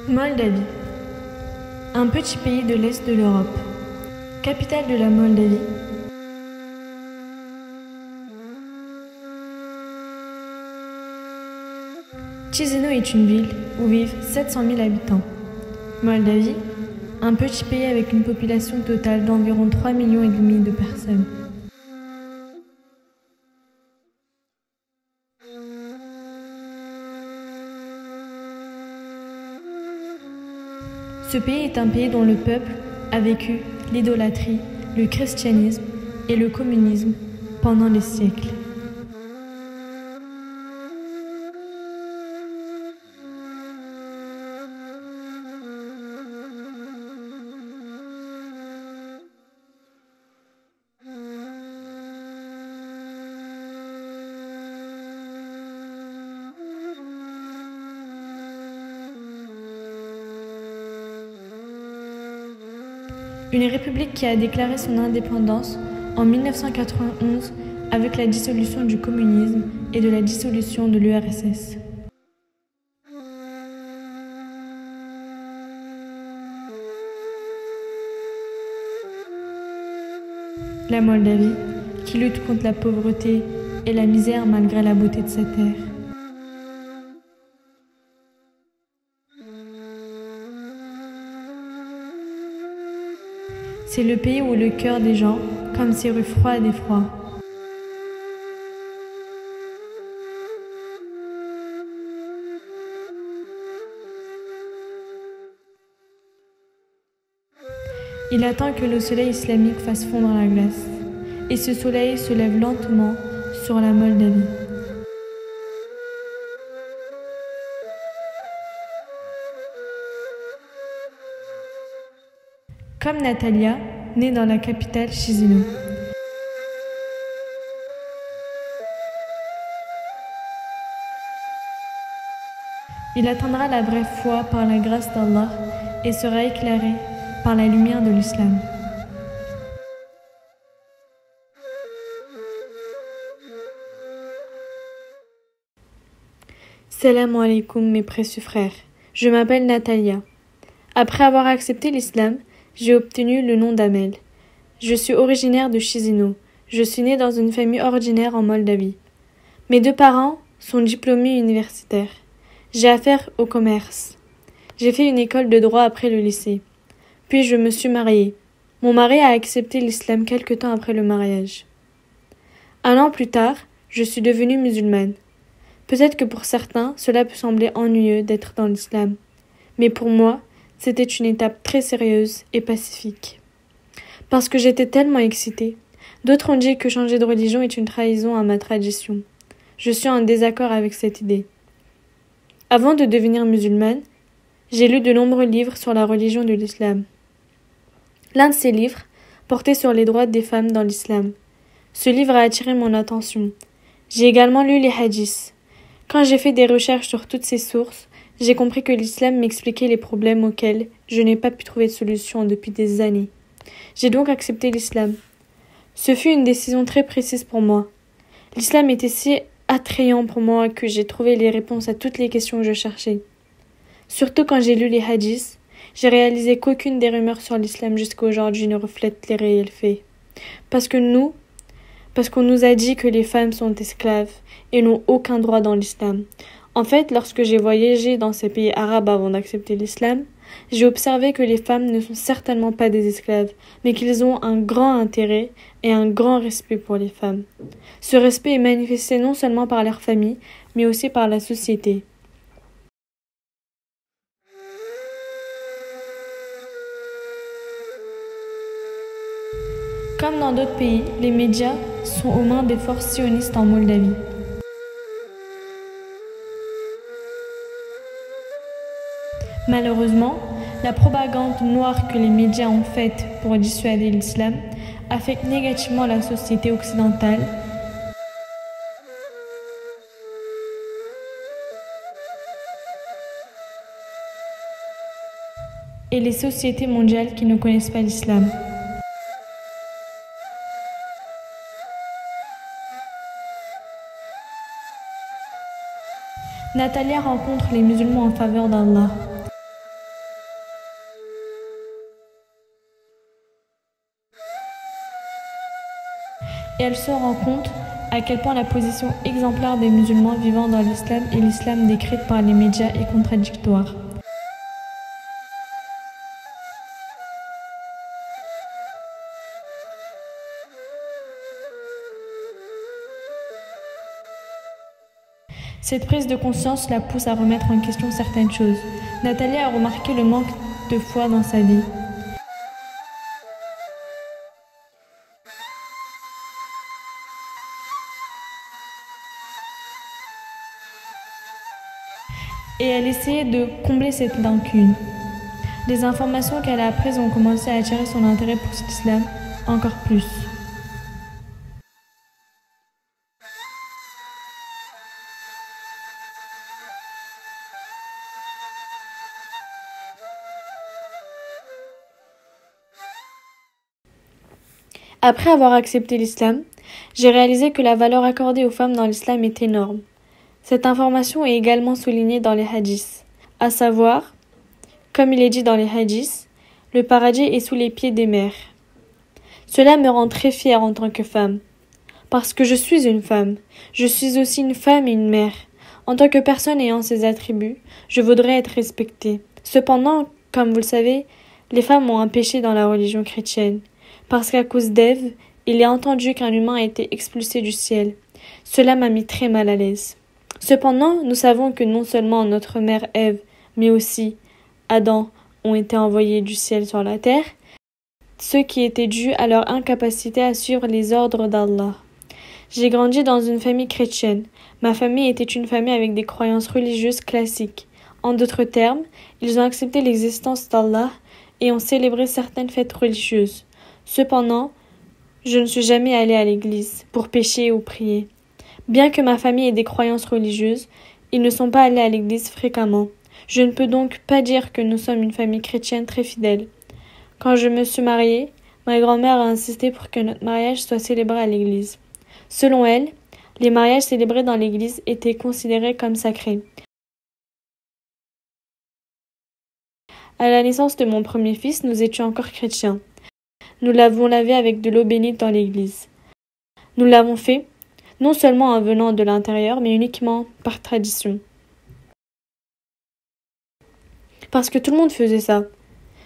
Moldavie, un petit pays de l'Est de l'Europe. Capitale de la Moldavie. Chisinau est une ville où vivent 700 000 habitants. Moldavie, un petit pays avec une population totale d'environ 3,5 millions de personnes. Ce pays est un pays dont le peuple a vécu l'idolâtrie, le christianisme et le communisme pendant des siècles. Une république qui a déclaré son indépendance en 1991 avec la dissolution du communisme et de la dissolution de l'URSS. La Moldavie, qui lutte contre la pauvreté et la misère malgré la beauté de sa terre. C'est le pays où le cœur des gens, comme ces rues froides et froides. Il attend que le soleil islamique fasse fondre la glace, et ce soleil se lève lentement sur la Moldavie. Comme Natalia, née dans la capitale Chisinau. Il atteindra la vraie foi par la grâce d'Allah et sera éclairé par la lumière de l'islam. Salam alaikum mes précieux frères, je m'appelle Natalia. Après avoir accepté l'islam, j'ai obtenu le nom d'Amel. Je suis originaire de Chisinau. Je suis née dans une famille ordinaire en Moldavie. Mes deux parents sont diplômés universitaires. J'ai affaire au commerce. J'ai fait une école de droit après le lycée. Puis je me suis mariée. Mon mari a accepté l'islam quelque temps après le mariage. 1 an plus tard, je suis devenue musulmane. Peut-être que pour certains, cela peut sembler ennuyeux d'être dans l'islam. Mais pour moi, c'était une étape très sérieuse et pacifique. Parce que j'étais tellement excitée. D'autres ont dit que changer de religion est une trahison à ma tradition. Je suis en désaccord avec cette idée. Avant de devenir musulmane, j'ai lu de nombreux livres sur la religion de l'islam. L'un de ces livres portait sur les droits des femmes dans l'islam. Ce livre a attiré mon attention. J'ai également lu les hadiths. Quand j'ai fait des recherches sur toutes ces sources, j'ai compris que l'islam m'expliquait les problèmes auxquels je n'ai pas pu trouver de solution depuis des années. J'ai donc accepté l'islam. Ce fut une décision très précise pour moi. L'islam était si attrayant pour moi que j'ai trouvé les réponses à toutes les questions que je cherchais. Surtout quand j'ai lu les hadiths, j'ai réalisé qu'aucune des rumeurs sur l'islam jusqu'à aujourd'hui ne reflète les réels faits. Parce qu'on nous a dit que les femmes sont esclaves et n'ont aucun droit dans l'islam. En fait, lorsque j'ai voyagé dans ces pays arabes avant d'accepter l'islam, j'ai observé que les femmes ne sont certainement pas des esclaves, mais qu'ils ont un grand intérêt et un grand respect pour les femmes. Ce respect est manifesté non seulement par leur famille, mais aussi par la société. Comme dans d'autres pays, les médias sont aux mains des forces sionistes en Moldavie. Malheureusement, la propagande noire que les médias ont faite pour dissuader l'islam affecte négativement la société occidentale et les sociétés mondiales qui ne connaissent pas l'islam. Natalia rencontre les musulmans en faveur d'Allah. et elle se rend compte à quel point la position exemplaire des musulmans vivant dans l'islam et l'islam décrite par les médias est contradictoire. Cette prise de conscience la pousse à remettre en question certaines choses. Nathalie a remarqué le manque de foi dans sa vie. Et elle essayait de combler cette lacune. Les informations qu'elle a apprises ont commencé à attirer son intérêt pour l'islam encore plus. Après avoir accepté l'islam, j'ai réalisé que la valeur accordée aux femmes dans l'islam est énorme. Cette information est également soulignée dans les hadiths, à savoir, comme il est dit dans les hadiths, le paradis est sous les pieds des mères. Cela me rend très fière en tant que femme, parce que je suis une femme, je suis aussi une femme et une mère. En tant que personne ayant ces attributs, je voudrais être respectée. Cependant, comme vous le savez, les femmes ont un péché dans la religion chrétienne. Parce qu'à cause d'Ève, il est entendu qu'un humain a été expulsé du ciel. Cela m'a mis très mal à l'aise. Cependant, nous savons que non seulement notre mère Ève, mais aussi Adam ont été envoyés du ciel sur la terre, ce qui était dû à leur incapacité à suivre les ordres d'Allah. J'ai grandi dans une famille chrétienne. Ma famille était une famille avec des croyances religieuses classiques. En d'autres termes, ils ont accepté l'existence d'Allah et ont célébré certaines fêtes religieuses. Cependant, je ne suis jamais allée à l'église pour pécher ou prier. Bien que ma famille ait des croyances religieuses, ils ne sont pas allés à l'église fréquemment. Je ne peux donc pas dire que nous sommes une famille chrétienne très fidèle. Quand je me suis mariée, ma grand-mère a insisté pour que notre mariage soit célébré à l'église. Selon elle, les mariages célébrés dans l'église étaient considérés comme sacrés. À la naissance de mon premier fils, nous étions encore chrétiens. Nous l'avons lavé avec de l'eau bénite dans l'église. Nous l'avons fait, non seulement en venant de l'intérieur, mais uniquement par tradition. Parce que tout le monde faisait ça.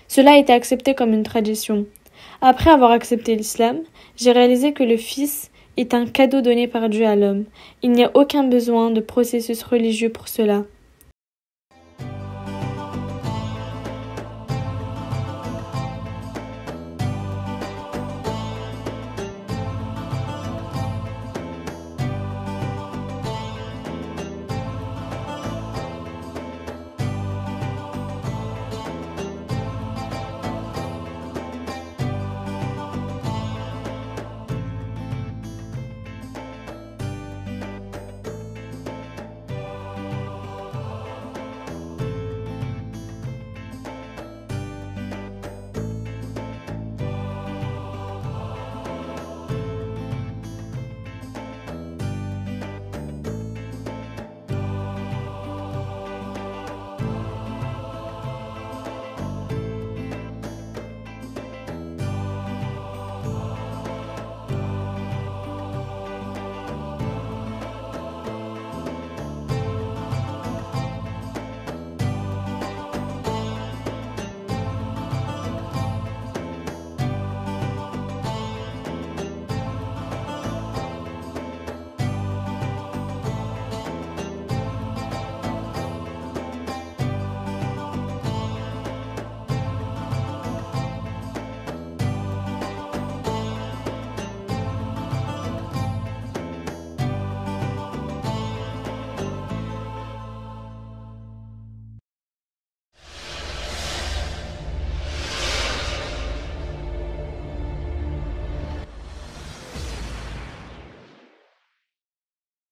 Cela a été accepté comme une tradition. Après avoir accepté l'islam, j'ai réalisé que le Fils est un cadeau donné par Dieu à l'homme. Il n'y a aucun besoin de processus religieux pour cela.